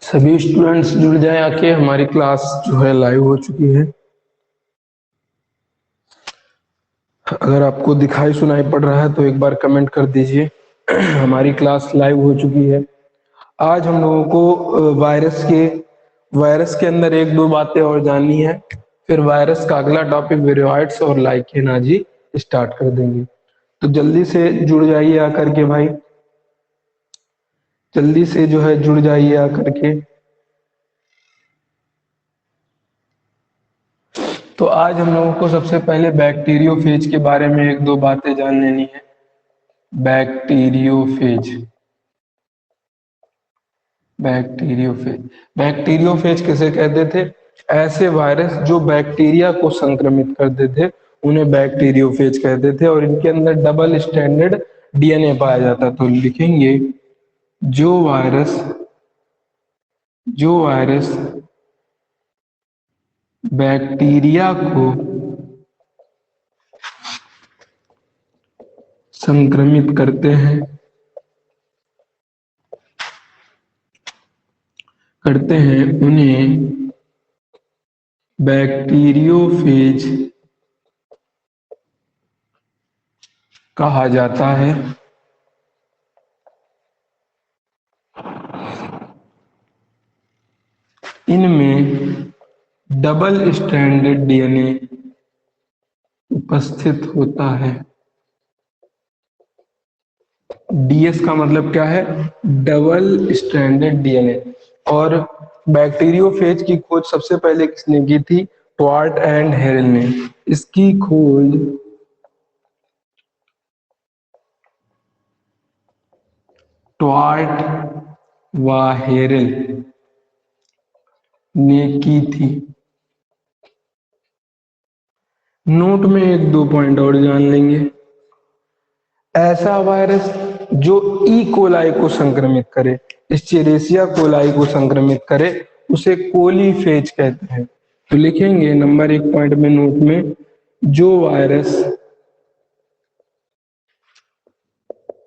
सभी स्टूडेंट्स जुड़ जाएं आके। हमारी क्लास जो है लाइव हो चुकी है। अगर आपको दिखाई सुनाई पड़ रहा है तो एक बार कमेंट कर दीजिए। हमारी क्लास लाइव हो चुकी है। आज हम लोगों को वायरस के अंदर एक दो बातें और जाननी है। फिर वायरस का अगला टॉपिक विरोइड्स और लाइकेनाजी स्टार्ट कर देंगे। तो जल्दी से जुड़ जाइए आकर के भाई, जल्दी से जो है जुड़ जाइए आकर के। तो आज हम लोगों को सबसे पहले बैक्टीरियोफेज के बारे में एक दो बातें जान लेनी है। बैक्टीरियोफेज बैक्टीरियोफेज बैक्टीरियोफेज किसे कहते थे? ऐसे वायरस जो बैक्टीरिया को संक्रमित करते थे उन्हें बैक्टीरियोफेज कहते थे, और इनके अंदर डबल स्टैंडर्ड डीएनए पाया जाता। तो लिखेंगे जो वायरस बैक्टीरिया को संक्रमित करते हैं उन्हें बैक्टीरियोफेज कहा जाता है। इनमें डबल स्ट्रैंडेड डीएनए उपस्थित होता है। डीएस का मतलब क्या है? Double stranded DNA. और बैक्टीरियोफेज की खोज सबसे पहले किसने की थी? ट्वार्ट एंड हेरल ने। इसकी खोज ट्वार्ट व हेरल ने की थी। नोट में एक दो पॉइंट और जान लेंगे। ऐसा वायरस जो ई कोलाई को संक्रमित करे, इस्चेरेसिया कोलाई को संक्रमित करे, उसे कोलीफेज कहते हैं। तो लिखेंगे नंबर एक पॉइंट में नोट में, जो वायरस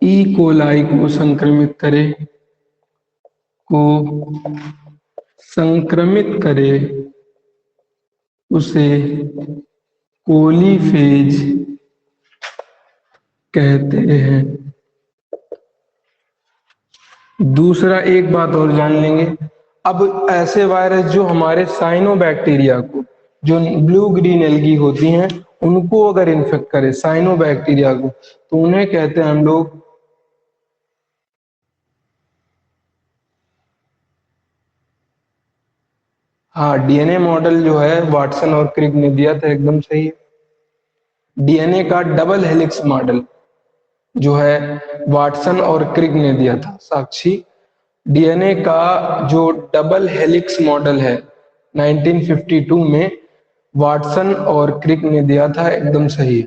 ई कोलाई को संक्रमित करे उसे कोलीफेज कहते हैं। दूसरा एक बात और जान लेंगे। अब ऐसे वायरस जो हमारे साइनोबैक्टीरिया को, जो ब्लू ग्रीन एल्गी होती हैं, उनको अगर इन्फेक्ट करे, साइनोबैक्टीरिया को, तो उन्हें कहते हैं हम लोग हाँ, डीएनए मॉडल जो है वाटसन और क्रिक ने दिया था, एकदम सही है। डीएनए का डबल हेलिक्स मॉडल जो है वाटसन और क्रिक ने दिया था। साक्षी, डीएनए का जो डबल हेलिक्स मॉडल है 1952 में वाटसन और क्रिक ने दिया था, एकदम सही।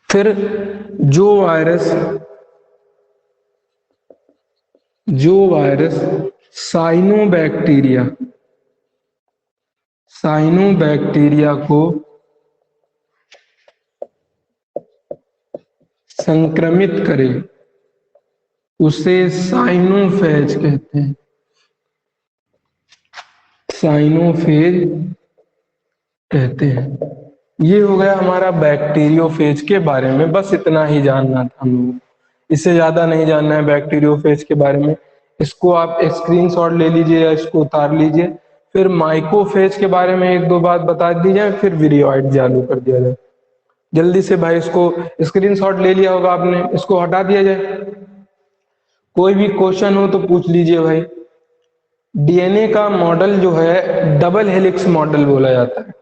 फिर जो वायरस साइनोबैक्टीरिया को संक्रमित करे उसे साइनोफेज कहते हैं। ये हो गया हमारा बैक्टीरियोफेज के बारे में। बस इतना ही जानना था हम लोगों को, इससे ज्यादा नहीं जानना है बैक्टीरियोफेज के बारे में। इसको आप स्क्रीनशॉट ले लीजिए या इसको उतार लीजिए। फिर माइकोफेज के बारे में एक दो बात बता दी जाए, फिर विरियोइड चालू कर दिया जाए। जल्दी से भाई, इसको स्क्रीनशॉट ले लिया होगा आपने, इसको हटा दिया जाए। कोई भी क्वेश्चन हो तो पूछ लीजिए भाई। डीएनए का मॉडल जो है डबल हेलिक्स मॉडल बोला जाता है।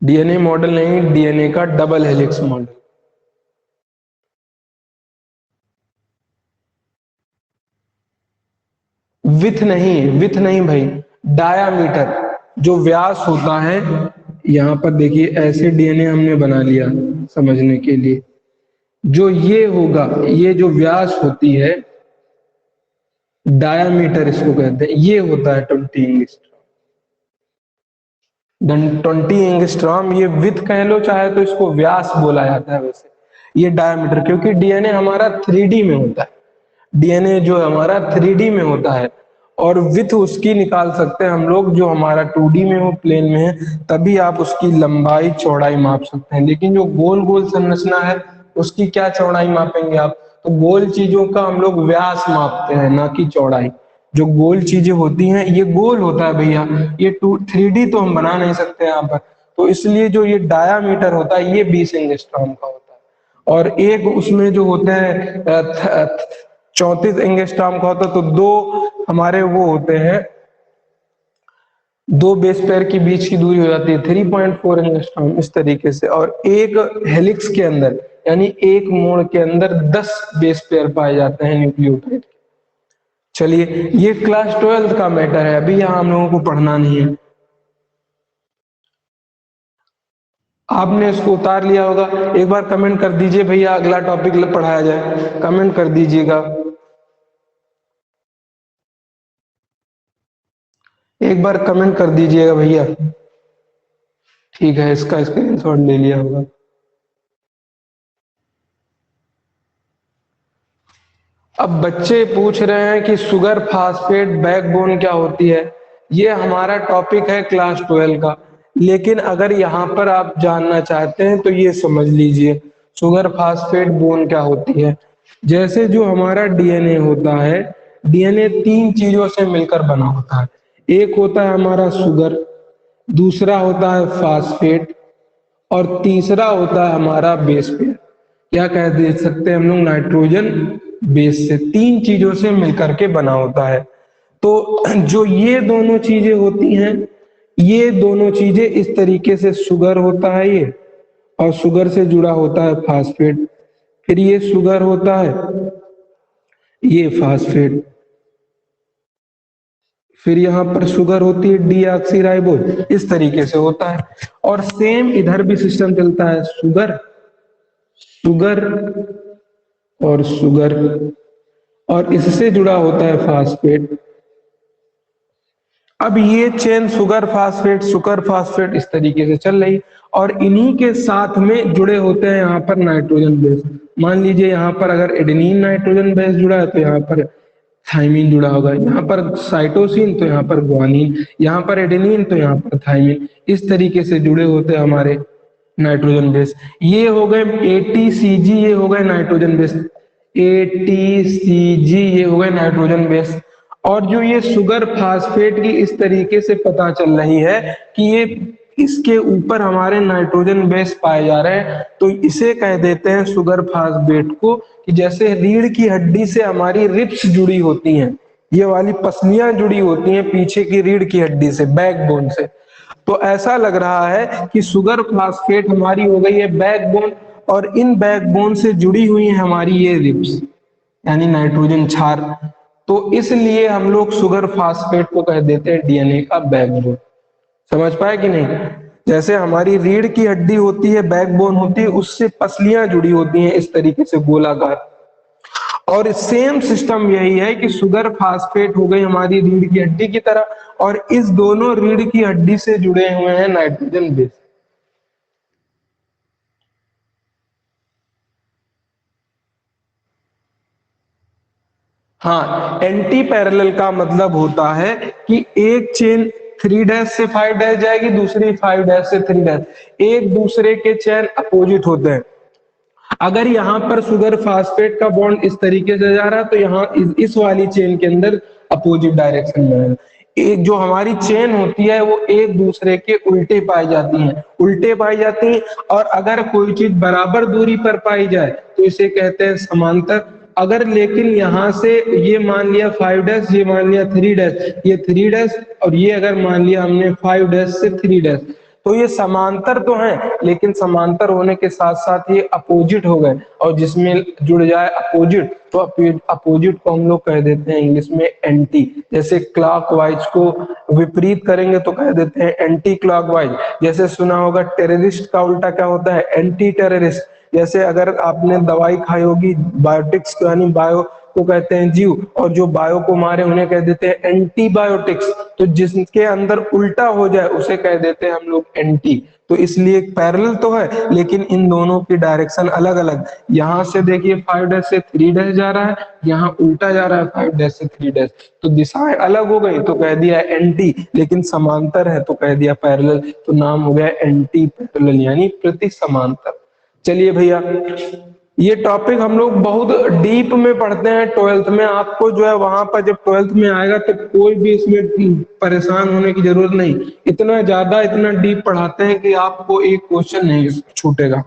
डीएनए मॉडल नहीं, डीएनए का डबल हेलिक्स मॉडल। विथ नहीं भाई, डायामीटर, जो व्यास होता है। यहां पर देखिए, ऐसे डीएनए हमने बना लिया समझने के लिए। जो ये होगा, ये जो व्यास होती है, डायामीटर इसको कहते हैं, ये होता है 20 एंगस्ट्रॉम। 20 एंगस्ट्रॉम ये विथ कह लो चाहे, तो इसको व्यास बोला जाता है। वैसे ये डायमीटर, क्योंकि डीएनए हमारा 3D में होता है, डीएनए जो हमारा 3D में होता है और विथ उसकी निकाल सकते हैं हम लोग जो हमारा 2D में हो, प्लेन में है, तभी आप उसकी लंबाई चौड़ाई माप सकते हैं। लेकिन जो गोल गोल संरचना है उसकी क्या चौड़ाई मापेंगे आप? तो गोल चीजों का हम लोग व्यास मापते हैं, ना कि चौड़ाई। जो गोल चीजें होती हैं ये गोल होता है भैया, ये 3D तो हम बना नहीं सकते यहाँ पर, तो इसलिए जो ये डायामीटर होता है ये 20 एंगस्ट्रॉम का होता है। और एक उसमें जो होते हैं 34 एंगस्ट्रॉम का होता है, तो दो हमारे वो होते हैं, दो बेस पेयर के बीच की दूरी हो जाती है 3.4 एंगस्ट्रॉम इस तरीके से। और एक हेलिक्स के अंदर यानी एक मोड़ के अंदर 10 बेस पेयर पाए जाते हैं न्यूक्लियोटाइड। चलिए, ये क्लास 12 का मैटर है, अभी यहाँ हम लोगों को पढ़ना नहीं है। आपने इसको उतार लिया होगा, एक बार कमेंट कर दीजिए भैया अगला टॉपिक पढ़ाया जाए, कमेंट कर दीजिएगा, एक बार कमेंट कर दीजिएगा भैया। ठीक है, इसका स्क्रीनशॉट ले लिया होगा। अब बच्चे पूछ रहे हैं कि शुगर फास्फेट बैकबोन क्या होती है। ये हमारा टॉपिक है क्लास 12 का, लेकिन अगर यहाँ पर आप जानना चाहते हैं तो ये समझ लीजिए शुगर फास्फेट बोन क्या होती है। जैसे जो हमारा डीएनए होता है, डीएनए 3 चीजों से मिलकर बना होता है। एक होता है हमारा शुगर, दूसरा होता है फास्फेट, और तीसरा होता है हमारा बेस पेयर, क्या कह दे सकते हैं हम लोग, नाइट्रोजन बेस से। 3 चीजों से मिलकर के बना होता है। तो जो ये दोनों चीजें होती हैं, ये दोनों चीजें इस तरीके से, शुगर होता है ये, और शुगर से जुड़ा होता है फास्फेट, फिर ये शुगर होता है, ये फास्फेट, फिर यहाँ पर शुगर होती है डीऑक्सीराइबोज, इस तरीके से होता है। और सेम इधर भी सिस्टम चलता है, शुगर, शुगर और शुगर, और इससे जुड़ा होता है फास्फेट। अब ये चेन शुगर फास्फेट इस तरीके से चल रही, और इन्हीं के साथ में जुड़े होते हैं यहाँ पर नाइट्रोजन बेस। मान लीजिए यहाँ पर अगर एडेनिन नाइट्रोजन बेस जुड़ा है तो यहाँ पर थाइमिन जुड़ा होगा, यहाँ पर साइटोसिन तो यहाँ पर ग्वानिन, यहाँ पर एडेनिन तो यहाँ पर थाइमिन, इस तरीके से जुड़े होते हैं हमारे नाइट्रोजन बेस। ये हो गए एटीसीजी, ये हो गए नाइट्रोजन बेस, एटीसीजी ये हो गए नाइट्रोजन बेस। और जो ये शुगर फास्फेट की इस तरीके से पता चल रही है कि ये इसके ऊपर हमारे नाइट्रोजन बेस पाए जा रहे हैं, तो इसे कह देते हैं शुगर फास्फेट को, कि जैसे रीढ़ की हड्डी से हमारी रिब्स जुड़ी होती हैं, ये वाली पसलियां जुड़ी होती हैं पीछे की रीढ़ की हड्डी से, बैकबोन से, तो ऐसा लग रहा है कि शुगर फास्फेट हमारी हो गई है बैकबोन, और इन बैकबोन से जुड़ी हुई है हमारी ये रिब्स यानी नाइट्रोजन क्षार। तो इसलिए हम लोग शुगर फास्फेट को कह देते हैं डीएनए का बैकबोन। समझ पाए कि नहीं? जैसे हमारी रीढ़ की हड्डी होती है, बैकबोन होती है, उससे पसलियां जुड़ी होती हैं इस तरीके से गोलाकार, और सेम सिस्टम यही है कि शुगर फास्फेट हो गई हमारी रीढ़ की हड्डी की तरह, और इस दोनों रीढ़ की हड्डी से जुड़े हुए हैं नाइट्रोजन बेस। हाँ, एंटी पैरेलल का मतलब होता है कि एक चेन 3' से 5' जाएगी, दूसरी 5' से 3', एक दूसरे के चेन अपोजिट होते हैं। अगर यहाँ पर शुगर फास्फेट का बॉन्ड इस तरीके से जा रहा है तो यहाँ इस वाली चेन के अंदर अपोजिट डायरेक्शन में है। एक जो हमारी चेन होती है वो एक दूसरे के उल्टे पाई जाती हैं, उल्टे पाई जाती हैं। और अगर कोई चीज बराबर दूरी पर पाई जाए तो इसे कहते हैं समांतर। अगर लेकिन यहाँ से ये मान लिया 5', ये मान लिया 3', ये 3', और ये अगर मान लिया हमने 5' से 3', तो ये समांतर तो हैं, लेकिन समांतर होने के साथ साथ ये अपोजिट हो गए, और जिसमें जुड़ जाए अपोजिट तो अपोजिट को हम लोग कह देते हैं इंग्लिश में एंटी। जैसे क्लॉकवाइज को विपरीत करेंगे तो कह देते हैं एंटी क्लॉकवाइज। जैसे सुना होगा टेररिस्ट का उल्टा क्या होता है, एंटी टेररिस्ट। जैसे अगर आपने दवाई खाई होगी बायोटिक्स यानी बायो को कहते हैं जीव, और जो बायो को मारे उन्हें कह देते हैं एंटीबायोटिक्स। तो जिसके अंदर उल्टा हो जाए उसे कह देते हैं हम लोग एंटी। तो इसलिए पैरेलल तो है लेकिन इन दोनों की डायरेक्शन अलग अलग। यहाँ से देखिए 5 डैश से 3 डैश जा रहा है, यहाँ उल्टा जा रहा है 5 डैश से 3 डैश, तो दिशाएं अलग हो गई तो कह दिया एंटी, लेकिन समांतर है तो कह दिया पैरेलल, तो नाम हो गया एंटी पैरेलल यानी प्रति समांतर। चलिए भैया, ये टॉपिक हम लोग बहुत डीप में पढ़ते हैं ट्वेल्थ में। आपको जो है वहां पर जब ट्वेल्थ में आएगा तो कोई भी इसमें परेशान होने की जरूरत नहीं, इतना ज्यादा इतना डीप पढ़ाते हैं कि आपको एक क्वेश्चन नहीं छूटेगा।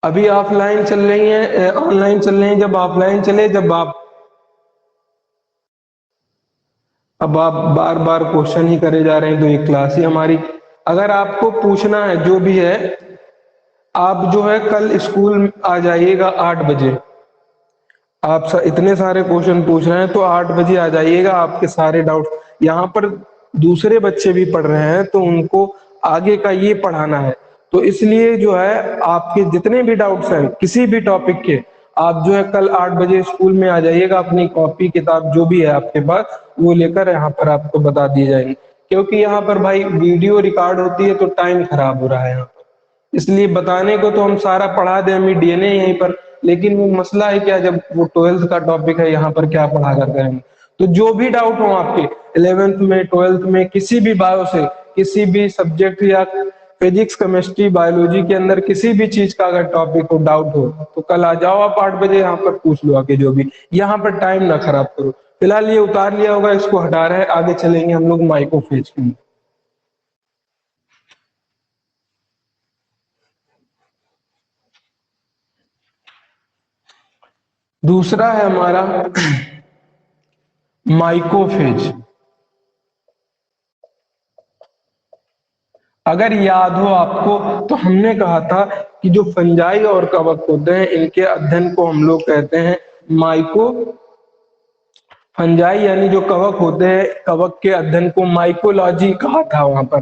अभी ऑफलाइन चल रही है, ऑनलाइन चल रही है, जब ऑफलाइन चले, जब आप अब आप बार बार क्वेश्चन ही करे जा रहे हैं तो एक क्लास ही हमारी। अगर आपको पूछना है जो भी है, आप जो है कल स्कूल आ जाइएगा 8 बजे। आप इतने सारे क्वेश्चन पूछ रहे हैं तो 8 बजे आ जाइएगा, आपके सारे डाउट यहाँ पर दूसरे बच्चे भी पढ़ रहे हैं तो उनको आगे का ये पढ़ाना है, तो इसलिए जो है आपके जितने भी डाउट्स हैं किसी भी टॉपिक के, आप जो है कल 8 बजे स्कूल में आ जाइएगा, अपनी कॉपी किताब जो भी है आपके पास वो लेकर यहाँ पर आपको बता दिए जाएंगे। क्योंकि यहाँ पर भाई वीडियो रिकॉर्ड होती है तो टाइम खराब हो रहा है यहाँ पर, इसलिए बताने को तो हम सारा पढ़ा दें, हमें डीएनए यहीं पर, लेकिन वो मसला है क्या, जब वो ट्वेल्थ का टॉपिक है यहाँ पर क्या पढ़ा कर करेंगे। तो जो भी डाउट हो आपके 11th में 12th में किसी भी बायो से, किसी भी सब्जेक्ट या फिजिक्स केमिस्ट्री बायोलॉजी के अंदर किसी भी चीज का अगर टॉपिक हो, डाउट हो, तो कल आ जाओ आप 8 बजे यहाँ पर पूछ लो आके, जो भी यहाँ पर टाइम ना खराब करो। फिलहाल ये उतार लिया होगा, इसको हटा रहे हैं, आगे चलेंगे हम लोग माइक्रोफेज की। दूसरा है हमारा माइक्रोफेज। अगर याद हो आपको तो हमने कहा था कि जो फंजाई और कवक होते हैं इनके अध्ययन को हम लोग कहते हैं माइको फंजाई, यानी जो कवक होते हैं कवक के अध्ययन को माइकोलॉजी कहा था वहां पर।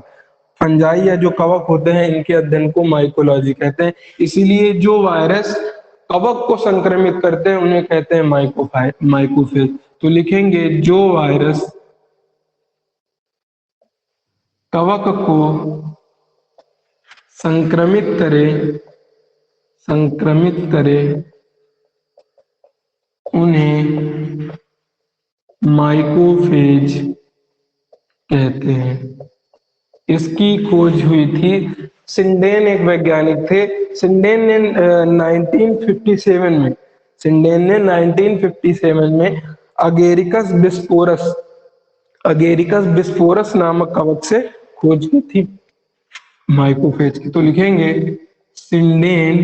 फंजाई या जो कवक होते हैं इनके अध्ययन को माइकोलॉजी कहते हैं। इसीलिए जो वायरस कवक को संक्रमित करते हैं उन्हें कहते हैं माइकोफेज। तो लिखेंगे जो वायरस कवक को संक्रमित करे उन्हें माइकोफेज कहते हैं। इसकी खोज हुई थी सिंडेन, एक वैज्ञानिक थे। सिंडेन ने 1957 में सिंडेन ने 1957 में अगेरिकस बिस्पोरस नामक कवक से खोज की थी माइकोफेज की। तो लिखेंगे सिंडेन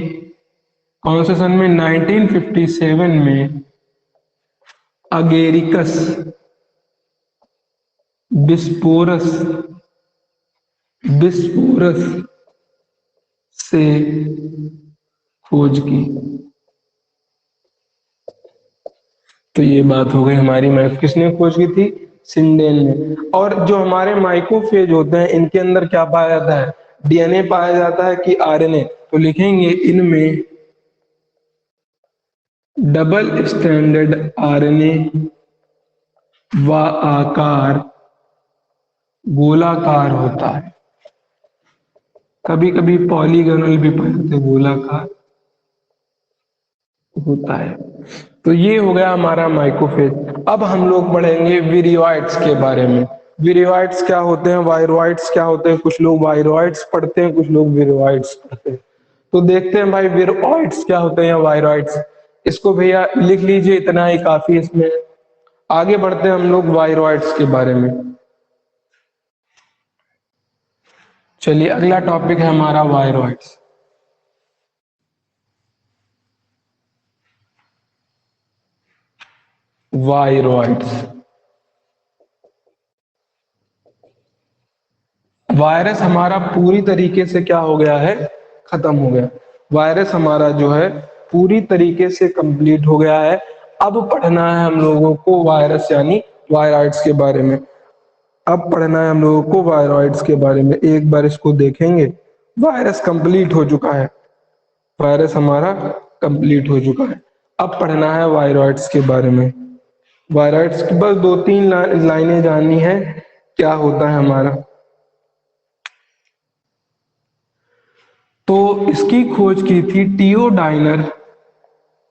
कौन से सन में, 1957 में अगेरिकस बिस्पोरस से खोज की। तो ये बात हो गई हमारी, किसने खोज की थी, सिंडेन ने। और जो हमारे माइक्रोफेज होते हैं इनके अंदर क्या पाया जाता है, डीएनए पाया जाता है कि आरएनए। तो लिखेंगे इनमें डबल स्टैंडर्ड आरएनए व आकार गोलाकार होता है। कभी कभी पॉलीगोनल भी पाते, गोलाकार होता है। तो ये हो गया हमारा माइक्रोफेज। अब हम लोग पढ़ेंगे विरियोइड्स के बारे में। विरियोइड्स क्या होते हैं, वायरोइड्स क्या होते हैं। कुछ लोग वायरोइड्स पढ़ते हैं, कुछ लोग विरियोइड्स पढ़ते हैं। तो देखते हैं भाई विरियोइड्स क्या होते हैं या वायरोइड्स। इसको भैया लिख लीजिए, इतना ही काफी इसमें। आगे बढ़ते हैं हम लोग वायरोइड्स के बारे में। चलिए अगला टॉपिक है हमारा वायरोइड्स। वायरस हमारा पूरी तरीके से क्या हो गया है, खत्म हो गया। वायरस हमारा जो है पूरी तरीके से कंप्लीट हो गया है। अब पढ़ना है हम लोगों को वायरस यानी वायरॉइड्स के बारे में। अब पढ़ना है हम लोगों को वायरॉइड्स के बारे में। एक बार इसको देखेंगे, वायरस कंप्लीट हो चुका है, वायरस हमारा कंप्लीट हो चुका है। अब पढ़ना है वायरॉइड्स के बारे में। वायरॉइड्स की बस 2-3 लाइनें जाननी है, क्या होता है हमारा। तो इसकी खोज की थी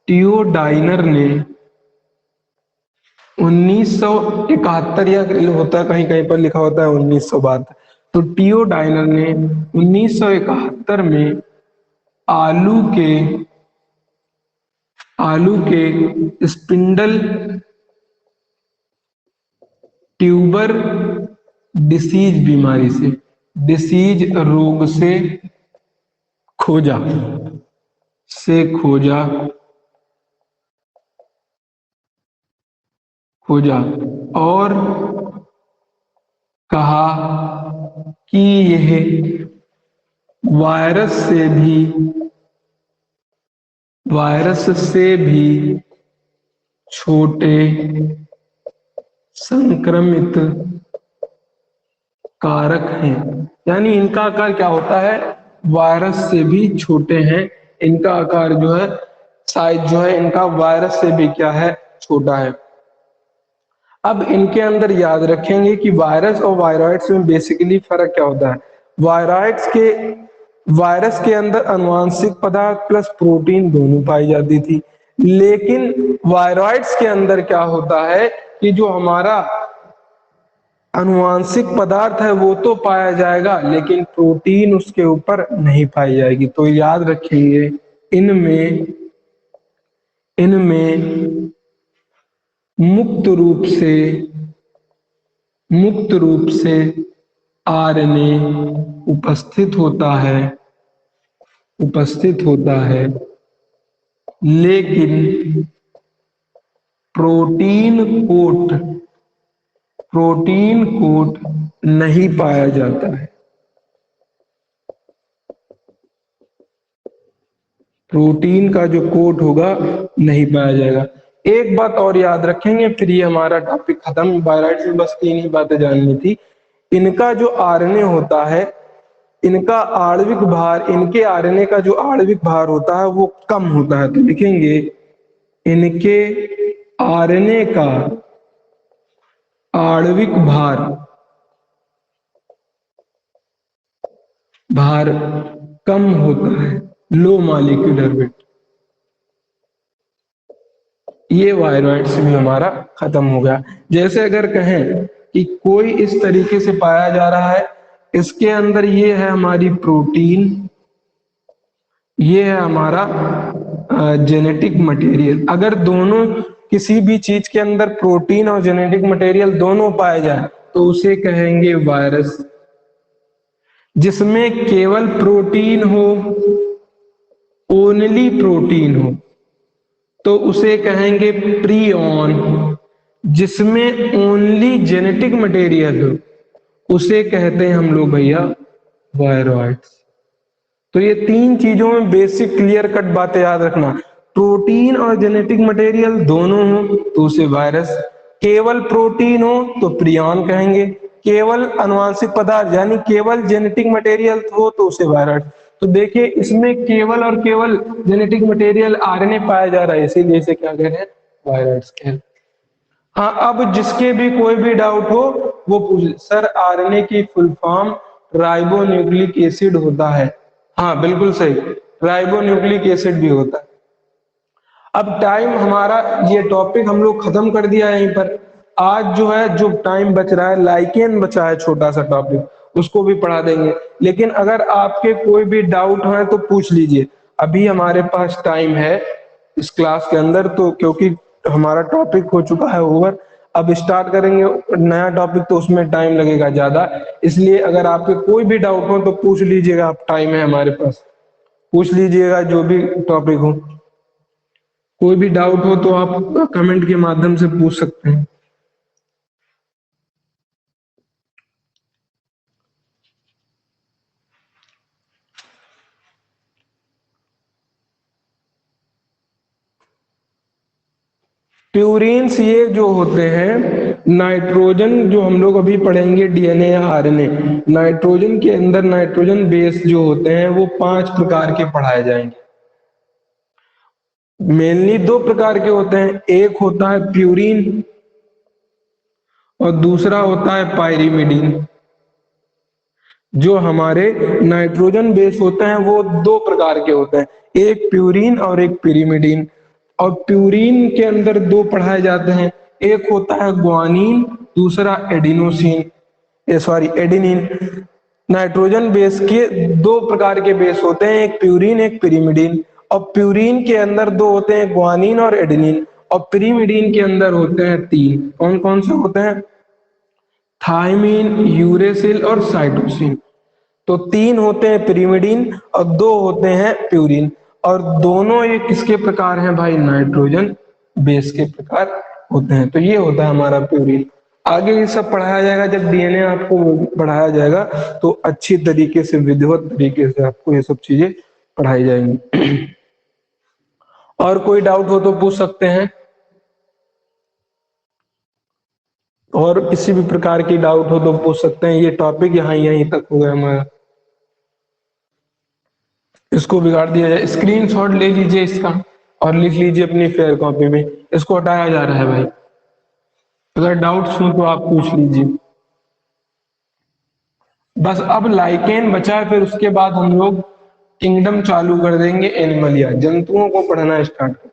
टियोडाइनर ने 1971, या होता है कहीं कहीं पर लिखा होता है 1972। तो टियोडाइनर ने 1971 में आलू के आलू के स्पिंडल ट्यूबर डिसीज बीमारी डिसीज रोग खोजा से खोजा खोजा और कहा कि यह वायरस से भी वायरस से भी छोटे संक्रमित कारक हैं। यानी इनका आकार क्या होता है, वायरस से भी छोटे हैं। इनका आकार जो है, साइज जो है इनका वायरस से भी क्या है, छोटा है। अब इनके अंदर याद रखेंगे कि वायरस और वायरॉइड्स में बेसिकली फर्क क्या होता है। वायरस के अंदर आनुवांशिक पदार्थ प्लस प्रोटीन दोनों पाई जाती थी, लेकिन वायरॉइड्स के अंदर क्या होता है कि जो हमारा आनुवांशिक पदार्थ है वो तो पाया जाएगा, लेकिन प्रोटीन उसके ऊपर नहीं पाई जाएगी। तो याद रखेंगे इनमें इनमें मुक्त रूप से आरएनए उपस्थित होता है, लेकिन प्रोटीन कोट नहीं पाया जाता है। प्रोटीन का जो कोट होगा नहीं पाया जाएगा। एक बात और याद रखेंगे, फिर ये हमारा टॉपिक खत्म। वायरॉइड्स में बस 3 ही बातें जाननी थी। इनका जो आरएनए होता है, इनका आणविक भार, इनके आरएनए का जो आणविक भार होता है वो कम होता है। तो लिखेंगे इनके आरएनए का आणविक भार कम होता है, लो मॉलिक्यूलर वेट। ये वायरॉइड्स भी हमारा खत्म हो गया। जैसे अगर कहें कि कोई इस तरीके से पाया जा रहा है, इसके अंदर ये है हमारी प्रोटीन, ये है हमारा जेनेटिक मटेरियल। अगर दोनों किसी भी चीज के अंदर प्रोटीन और जेनेटिक मटेरियल दोनों पाए जाए तो उसे कहेंगे वायरस। जिसमें केवल प्रोटीन हो, ओनली प्रोटीन हो, तो उसे कहेंगे प्रियॉन। जिसमें ओनली जेनेटिक मटेरियल हो उसे कहते हैं हम लोग भैया वायरॉइड्स। तो ये 3 चीजों में बेसिक क्लियर कट बातें याद रखना। प्रोटीन और जेनेटिक मटेरियल दोनों हो तो उसे वायरस, केवल प्रोटीन हो तो प्रियॉन कहेंगे, केवल आनुवांशिक पदार्थ यानी केवल जेनेटिक मटेरियल हो तो उसे वायरस। तो देखिए इसमें केवल और केवल जेनेटिक मटेरियल आरएनए पाया जा रहा है, इसीलिए इसे क्या कह रहे हैं, वायरस कह रहे हैं। हाँ, अब जिसके भी कोई भी डाउट हो वो पूछ। सर आरएनए की full form ribo nucleic acid होता है। हाँ बिल्कुल सही, राइबो न्यूक्लिक एसिड भी होता है। अब टाइम हमारा, ये टॉपिक हम लोग खत्म कर दिया यहीं पर। आज जो है, जो टाइम बच रहा है, लाइकेन बचा है छोटा सा टॉपिक, उसको भी पढ़ा देंगे। लेकिन अगर आपके कोई भी डाउट है तो पूछ लीजिए, अभी हमारे पास टाइम है इस क्लास के अंदर। तो क्योंकि हमारा टॉपिक हो चुका है ओवर, अब स्टार्ट करेंगे नया टॉपिक तो उसमें टाइम लगेगा ज्यादा। इसलिए अगर आपके कोई भी डाउट हो तो पूछ लीजिएगा, आप टाइम है हमारे पास, पूछ लीजिएगा जो भी टॉपिक हो। कोई भी डाउट हो तो आप कमेंट के माध्यम से पूछ सकते हैं। प्यूरिन्स ये जो होते हैं नाइट्रोजन, जो हम लोग अभी पढ़ेंगे डीएनए या आरएनए, नाइट्रोजन के अंदर नाइट्रोजन बेस जो होते हैं वो 5 प्रकार के पढ़ाए जाएंगे। मेनली 2 प्रकार के होते हैं, एक होता है प्यूरिन और दूसरा होता है पायरीमिडीन। जो हमारे नाइट्रोजन बेस होते हैं वो दो प्रकार के होते हैं, एक प्यूरीन और एक पिरिमिडीन। और प्यूरीन के अंदर दो पढ़ाए जाते हैं, एक होता है ग्वानिन, दूसरा adenosine, sorry adenine. Nitrogen base के दो प्रकार के बेस होते हैं, एक प्यूरीन एक पिरिमिडीन। और प्यूरीन के अंदर दो होते हैं, ग्वानिन और एडिनिन। और पिरिमिडीन के अंदर होते हैं तीन, कौन कौन से होते हैं? थायमीन, यूरेसिल और साइटोसिन। तो तीन होते हैं पिरिमिडीन और दो होते हैं प्यूरिन। और दोनों ये किसके प्रकार हैं भाई? नाइट्रोजन बेस के प्रकार होते हैं। तो ये होता है हमारा प्यूरिन। आगे ये सब पढ़ाया जाएगा, जब डीएनए आपको पढ़ाया जाएगा तो अच्छी तरीके से विधिवत तरीके से आपको ये सब चीजें पढ़ाई जाएंगी। और कोई डाउट हो तो पूछ सकते हैं, और किसी भी प्रकार की डाउट हो तो पूछ सकते हैं। ये टॉपिक यहाँ यहीं तक हो गया हमारा, इसको बिगाड़ दिया जाए। स्क्रीनशॉट ले लीजिए इसका और लिख लीजिए अपनी फेयर कॉपी में, इसको हटाया जा रहा है भाई। अगर डाउट्स हो तो आप पूछ लीजिए। बस अब लाइकेन बचा है, फिर उसके बाद हम लोग किंगडम चालू कर देंगे, एनिमलिया, जंतुओं को पढ़ना स्टार्ट कर।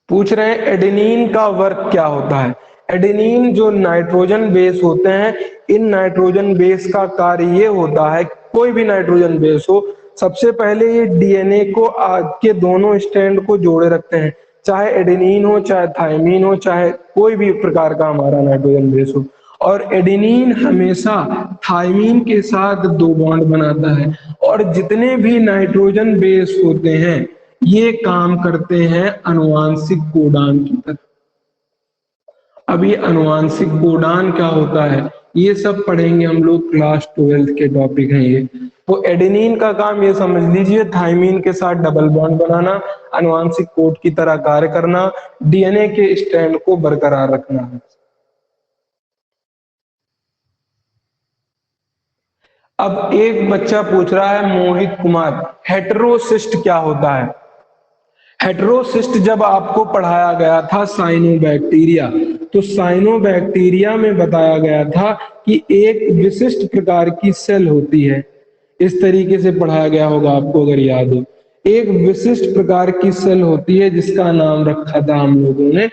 पूछ रहे हैं एडेनिन का वर्क क्या होता है। एडेनिन जो नाइट्रोजन बेस होते हैं, इन नाइट्रोजन बेस का कार्य ये होता है, कोई भी नाइट्रोजन बेस हो, सबसे पहले ये डीएनए को के दोनों स्ट्रैंड को जोड़े रखते हैं, चाहे एडेनिन हो, चाहे थायमीन हो, चाहे कोई भी प्रकार का हमारा नाइट्रोजन बेस हो। और एडेनिन हमेशा थायमीन के साथ दो बॉन्ड बनाता है। और जितने भी नाइट्रोजन बेस होते हैं ये काम करते हैं अनुवांशिक कोडान की तरह। अब ये अनुवांशिक कोडान क्या होता है ये सब पढ़ेंगे हम लोग, क्लास 12 के टॉपिक हैं ये। तो एडेनिन का काम ये समझ लीजिए, थायमीन के साथ डबल बॉन्ड बनाना, अनुवांशिक कोड की तरह कार्य करना, डीएनए के स्ट्रैंड को बरकरार रखना है। अब एक बच्चा पूछ रहा है, मोहित कुमार, हेटेरोसिस्ट क्या होता है? हेटेरोसिस्ट जब आपको पढ़ाया गया था साइनोबैक्टीरिया, तो साइनोबैक्टीरिया में बताया गया था कि एक विशिष्ट प्रकार की सेल होती है। इस तरीके से पढ़ाया गया होगा आपको अगर याद हो। एक विशिष्ट प्रकार की सेल होती है जिसका नाम रखा था हम लोगों ने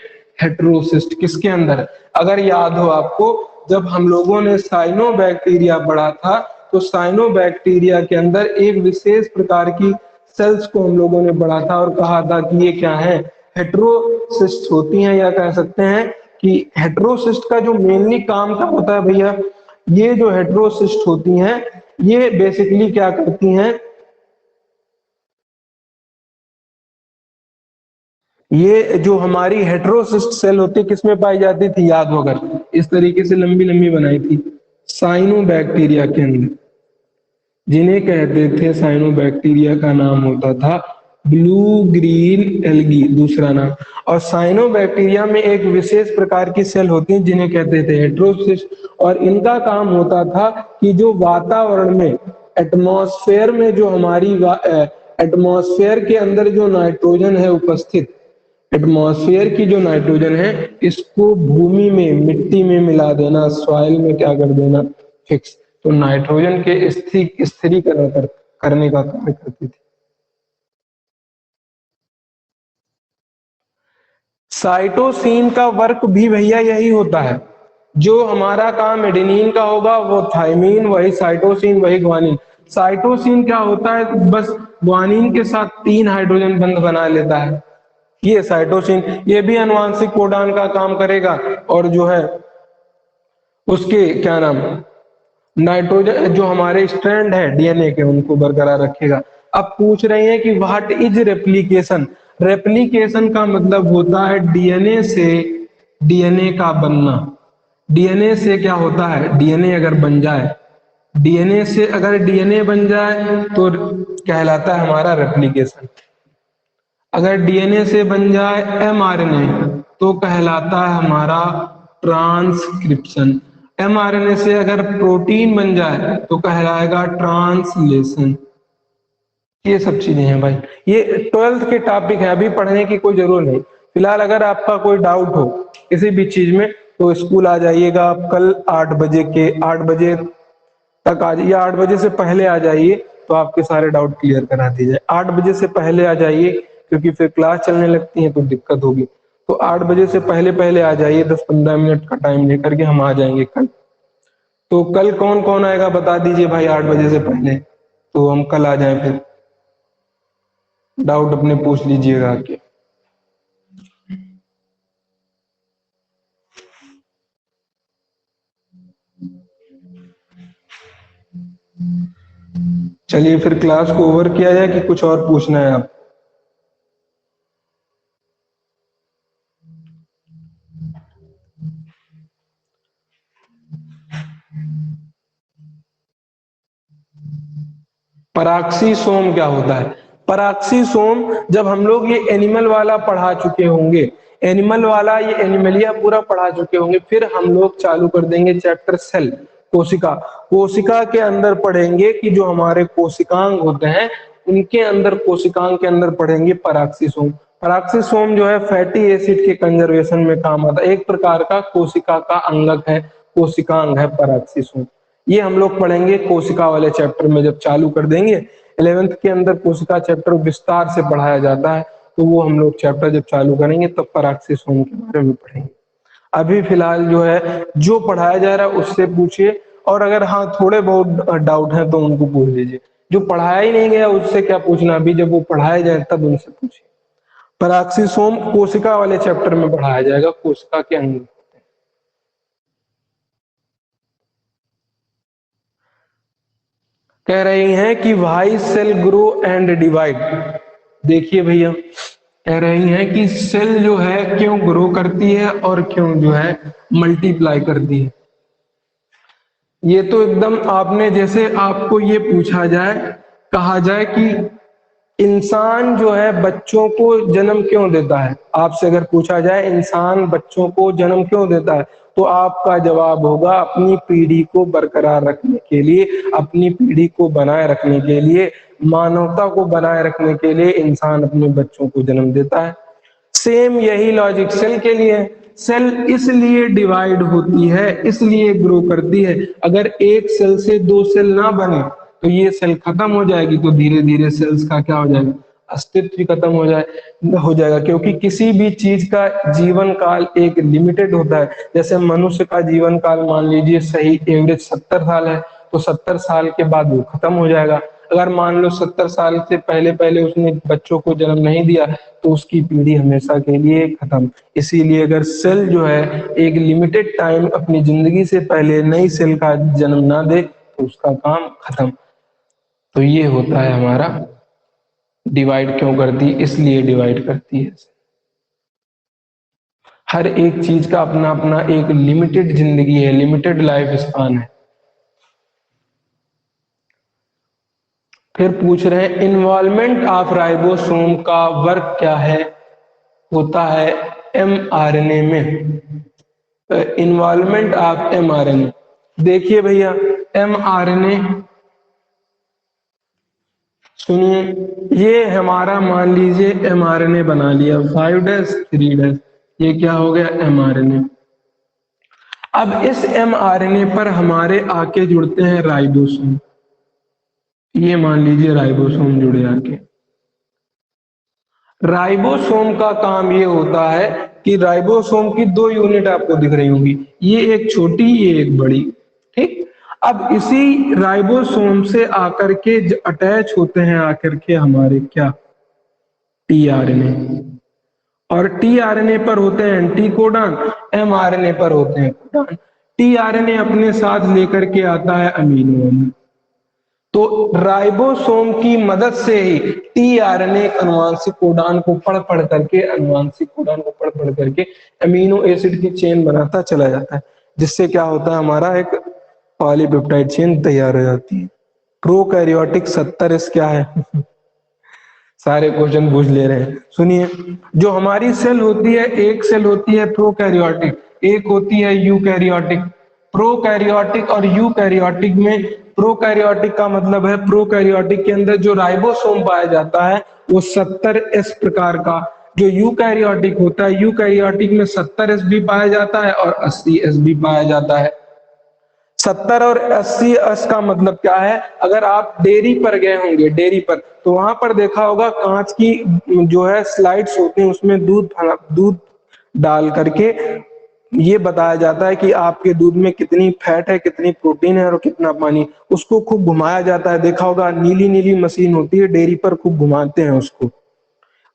हेटेरोसिस्ट। किसके अंदर? अगर याद हो आपको, जब हम लोगों ने साइनोबैक्टीरिया पढ़ा था तो साइनोबैक्टीरिया के अंदर एक विशेष प्रकार की सेल्स को हम लोगों ने पढ़ा था और कहा था कि ये क्या है? हेटेरोसिस्ट होती हैं, या कह सकते हैं कि हेटेरोसिस्ट का जो मेनली काम क्या होता है भैया, ये जो हेटेरोसिस्ट होती हैं ये बेसिकली क्या करती हैं, ये जो हमारी हेटेरोसिस्ट सेल होती है किसमें पाई जाती थी? याद हो अगर, इस तरीके से लंबी लंबी बनाई थी साइनोबैक्टीरिया के अंदर, जिन्हें कहते थे, साइनोबैक्टीरिया का नाम होता था ब्लू ग्रीन एल्गी, दूसरा नाम। और साइनोबैक्टीरिया में एक विशेष प्रकार की सेल होती है जिन्हें कहते थे हेटेरोसिस्ट। और इनका काम होता था कि जो वातावरण में, एटमॉस्फेयर में, जो हमारी एटमॉस्फेयर के अंदर जो नाइट्रोजन है उपस्थित, एटमॉस्फेयर की जो नाइट्रोजन है इसको भूमि में, मिट्टी में मिला देना, सॉइल में क्या कर देना, फिक्स। तो नाइट्रोजन के स्थिरीकरण करने का कार्य करती थी। साइटोसिन का वर्क भी भैया यही होता है, जो हमारा काम एडेनिन का होगा वो थायमीन, वही साइटोसिन, वही ग्वानिन। साइटोसिन क्या होता है, बस ग्वानिन के साथ तीन हाइड्रोजन बंध बना लेता है। ये साइटोसिन, ये भी अनुवांशिक कोडान का काम करेगा और जो है उसके क्या नाम, नाइट्रोजन जो हमारे स्ट्रैंड है डीएनए के उनको बरकरार रखेगा। अब पूछ रहे हैं कि व्हाट इज रेप्लिकेशन। रेप्लिकेशन का मतलब होता है डीएनए से डीएनए का बनना। डीएनए से क्या होता है, डीएनए अगर बन जाए, डीएनए से अगर डीएनए बन जाए तो कहलाता है हमारा रेप्लिकेशन। अगर डीएनए से बन जाए एमआरएनए तो कहलाता है हमारा ट्रांसक्रिप्शन। एमआरएनए से अगर प्रोटीन बन जाए तो कहलाएगा ट्रांसलेशन। ये सब चीजें हैं भाई, ये 12th के टॉपिक है, अभी पढ़ने की कोई जरूरत नहीं। फिलहाल अगर आपका कोई डाउट हो किसी भी चीज में तो स्कूल आ जाइएगा आप कल 8 बजे तक आ जाइए, 8 बजे से पहले आ जाइए तो आपके सारे डाउट क्लियर करा दिए जाए। 8 बजे से पहले आ जाइए क्योंकि फिर क्लास चलने लगती है तो दिक्कत होगी। तो 8 बजे से पहले पहले आ जाइए, 10-15 मिनट का टाइम लेकर के हम आ जाएंगे कल। तो कल कौन कौन आएगा बता दीजिए भाई 8 बजे से पहले, तो हम कल आ जाएं, फिर डाउट अपने पूछ लीजिएगा आके। चलिए फिर क्लास को ओवर किया जाए कि कुछ और पूछना है आप? पराक्सीसोम क्या होता है? पराक्सीसोम जब हम लोग ये एनिमल वाला पढ़ा चुके होंगे, एनिमल वाला ये एनिमलिया पूरा पढ़ा चुके होंगे, फिर हम लोग चालू कर देंगे चैप्टर सेल, कोशिका। कोशिका के अंदर पढ़ेंगे कि जो हमारे कोशिकांग होते हैं उनके अंदर, कोशिकांग के अंदर पढ़ेंगे पराक्सीसोम। पराक्सीसोम जो है फैटी एसिड के कंजर्वेशन में काम आता है, एक प्रकार का कोशिका का अंगक है, कोशिकांग है पराक्सीसोम। ये हम लोग पढ़ेंगे कोशिका वाले चैप्टर में, जब चालू कर देंगे 11th के अंदर कोशिका चैप्टर विस्तार से पढ़ाया जाता है, तो वो हम लोग चैप्टर जब चालू करेंगे तब पराक्सीसोम के बारे में पढ़ेंगे। अभी फिलहाल जो है जो पढ़ाया जा रहा है उससे पूछिए, और अगर हाँ थोड़े बहुत डाउट है तो उनको पूछ लीजिए। जो पढ़ाया ही नहीं गया उससे क्या पूछना, अभी जब वो पढ़ाया जाए तब उनसे पूछिए। पराक्सीसोम कोशिका वाले चैप्टर में पढ़ाया जाएगा, कोशिका के अंग। कह रही हैं कि why cell grow and divide. देखिए भैया, कह रही हैं कि सेल जो है क्यों ग्रो करती है और क्यों जो है मल्टीप्लाई करती है। ये तो एकदम आपने, जैसे आपको ये पूछा जाए, कहा जाए कि इंसान जो है बच्चों को जन्म क्यों देता है, आपसे अगर पूछा जाए इंसान बच्चों को जन्म क्यों देता है, तो आपका जवाब होगा अपनी पीढ़ी को बरकरार रखने के लिए, अपनी पीढ़ी को बनाए रखने के लिए, मानवता को बनाए रखने के लिए इंसान अपने बच्चों को जन्म देता है। सेम यही लॉजिक सेल के लिए है। सेल इसलिए डिवाइड होती है, इसलिए ग्रो करती है। अगर एक सेल से दो सेल ना बने तो ये सेल खत्म हो जाएगी, तो धीरे धीरे सेल्स का क्या हो जाएगा, अस्तित्व ही खत्म हो जाएगा। क्योंकि किसी भी चीज का जीवन काल एक लिमिटेड होता है। जैसे मनुष्य का जीवन काल मान लीजिए सही एवरेज 70 साल है, तो 70 साल के बाद वो खत्म हो जाएगा। अगर मान लो 70 साल से पहले पहले उसने बच्चों को जन्म नहीं दिया तो उसकी पीढ़ी हमेशा के लिए खत्म। इसीलिए अगर सेल जो है एक लिमिटेड टाइम अपनी जिंदगी से पहले नई सेल का जन्म ना दे तो उसका काम खत्म। तो ये होता है हमारा डिवाइड क्यों करती, इसलिए डिवाइड करती है। हर एक चीज का अपना अपना एक लिमिटेड जिंदगी है, लिमिटेड लाइफ स्पान है। फिर पूछ रहे हैं इन्वॉल्वमेंट ऑफ राइबोसोम का वर्क क्या है, होता है एमआरएनए में। इन्वॉल्वमेंट ऑफ एमआरएनए, देखिए भैया एमआरएनए, सुनिए, ये हमारा मान लीजिए एमआरएनए बना लिया 5'3', ये क्या हो गया एमआरएनए। अब इस एमआरएनए पर हमारे आके जुड़ते हैं राइबोसोम, ये मान लीजिए राइबोसोम जुड़े आके। राइबोसोम का काम ये होता है कि राइबोसोम की दो यूनिट आपको दिख रही होंगी, ये एक छोटी ये एक बड़ी, ठीक। अब इसी राइबोसोम से आकर के अटैच होते हैं आकर के हमारे क्या, टीआरएनए। और टीआरएनए पर होते हैं एंटीकोडॉन, एमआरएनए पर होते हैं कोडॉन। टीआरएनए अपने साथ लेकर के आता है अमीनो एसिड। तो राइबोसोम की मदद से ही टीआरएनए अनुवांशिक कोडान को पढ़ पढ़ करके अमीनो एसिड की चेन बनाता चला जाता है, जिससे क्या होता है हमारा एक पॉलीपेप्टाइड चेन तैयार हो जाती है। प्रोकैरियोटिक 70 क्या है सारे क्वेश्चन पूछ ले रहे हैं। सुनिए, जो हमारी सेल होती है, एक सेल होती है प्रोकैरियोटिक, एक होती है यूकैरियोटिक। प्रोकैरियोटिक और यूकैरियोटिक में, प्रोकैरियोटिक का मतलब है प्रोकैरियोटिक के अंदर जो राइबोसोम पाया जाता है वो 70S प्रकार का जो यूकैरियोटिक होता है, यूकैरियोटिक में 70 एस भी पाया जाता है और 80 एस भी पाया जाता है। 70 और 80 एस का मतलब क्या है? अगर आप डेयरी पर गए होंगे, डेयरी पर, तो वहां पर देखा होगा कांच की जो है स्लाइड्स होती हैं, उसमें दूध डाल करके ये बताया जाता है कि आपके दूध में कितनी फैट है, कितनी प्रोटीन है और कितना पानी। उसको खूब घुमाया जाता है, देखा होगा नीली नीली मशीन होती है, डेयरी पर खूब घुमाते हैं उसको,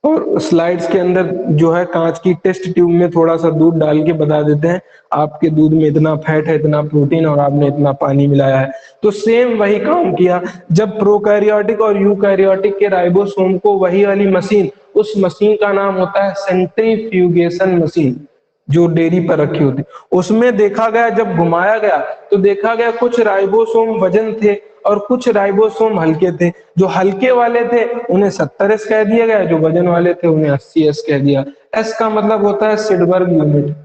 और स्लाइड्स के अंदर जो है कांच की टेस्ट ट्यूब में थोड़ा सा दूध डाल के बता देते हैं आपके दूध में इतना फैट है, इतना प्रोटीन और आपने इतना पानी मिलाया है। तो सेम वही काम किया जब प्रोकैरियोटिक और यूकैरियोटिक के राइबोसोम को वही वाली मशीन, उस मशीन का नाम होता है सेंट्रीफ्यूगेशन मशीन, जो डेयरी पर रखी होती, उसमें देखा गया जब घुमाया गया तो देखा गया कुछ राइबोसोम वजन थे और कुछ राइबोसोम हल्के थे। जो हल्के वाले थे उन्हें 70 एस कह दिया गया, जो वजन वाले थे उन्हें 80 एस कह दिया। एस का मतलब होता है सिडबर्ग यूनिट।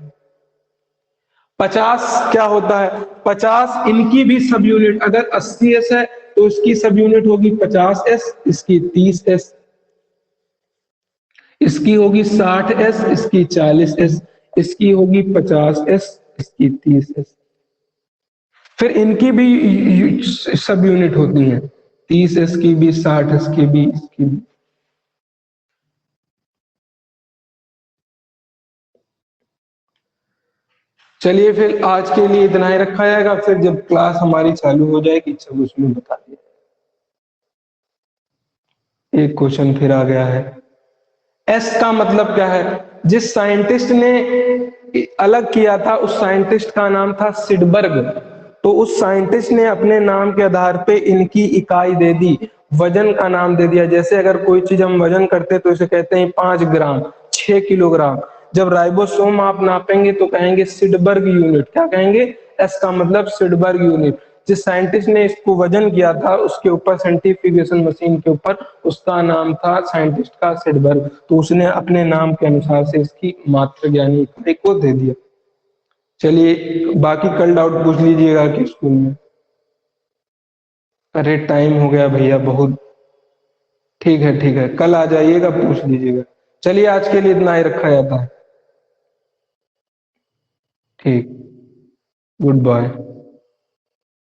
50 क्या होता है? 50 इनकी भी सब यूनिट, अगर 80 एस है तो इसकी सब यूनिट होगी 50 एस, इसकी 30 एस, इसकी होगी 60 एस, इसकी 40 एस, इसकी होगी 50 एस, इसकी 30 एस। फिर इनकी भी सब यूनिट होती हैं, 30 एस की भी, 60 एस की भी, इसकी भी। चलिए फिर आज के लिए इतना ही रखा जाएगा, फिर जब क्लास हमारी चालू हो जाएगी सब उसमें बता दिया। एक क्वेश्चन फिर आ गया है, एस का मतलब क्या है? जिस साइंटिस्ट ने अलग किया था उस साइंटिस्ट का नाम था सिडबर्ग। तो उस साइंटिस्ट ने अपने नाम के आधार पे इनकी इकाई दे दी, वजन का नाम दे दिया। जैसे अगर कोई चीज हम वजन करते हैं तो इसे कहते हैं 5 ग्राम, 6 किलोग्राम। जब राइबोसोम आप नापेंगे तो कहेंगे सिडबर्ग यूनिट। क्या कहेंगे? एस का मतलब सिडबर्ग यूनिट। जिस साइंटिस्ट ने इसको वजन किया था उसके ऊपर सेंट्रीफ्यूगेशन मशीन के ऊपर, उसका नाम था साइंटिस्ट का सिडबर्ग। तो उसने अपने नाम के अनुसार से इसकी मात्रक यानी इकाई को दे दिया। चलिए बाकी कल डाउट पूछ लीजिएगा कि स्कूल में। अरे टाइम हो गया भैया बहुत। ठीक है ठीक है, कल आ जाइएगा, पूछ लीजिएगा। चलिए आज के लिए इतना ही रखा जाता है। ठीक, गुड बाय।